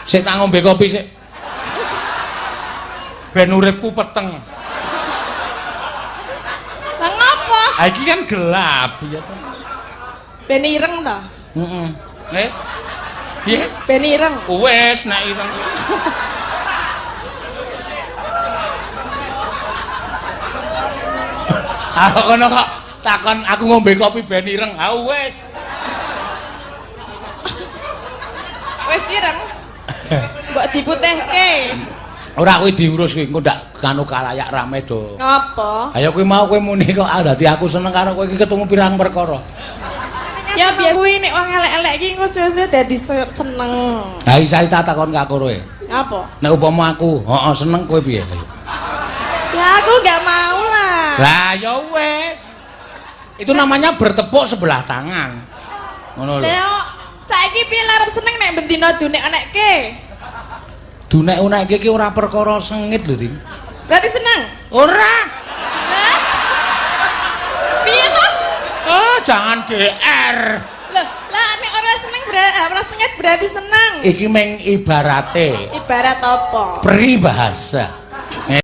Sik tak ngombe kopi sik. Ben uripku peteng. Lah ngopo? Ha iki kan gelap ya to. Ben ireng to? Heeh. Piye? Ben ireng. Wes nek ireng. Aku kono kok takon aku ngombe kopi ben ireng. Ha wes. Wes ireng. Mbok diputihke. Ora kuwi diurus kuwi engko ndak kanu kalayak rame do. Ngopo? Ayo kuwi mau kowe muni kok dadi aku seneng karo kowe iki ketemu pirang perkara. Ya biasa kuwi nek wong elek-elek iki engko suwe-suwe dadi seneng. Ha isa tak takon kak kowe. Apa? Nek upama aku, heeh seneng kowe piye? Ya aku gak mau lah. Lah ya wes. Itu namanya bertepuk sebelah tangan. Ngono lho. Lah saiki piye arep seneng nek bendina dunek-anekke? Dunek-unekke iki ora perkara sengit lho, Tim. Berarti seneng? Ora. Lah. Piye to? Oh, jangan GR. Loh, lah nek ora seneng ora sengit berarti seneng. Iki meng ibarate. Ibarat apa? Peribahasa.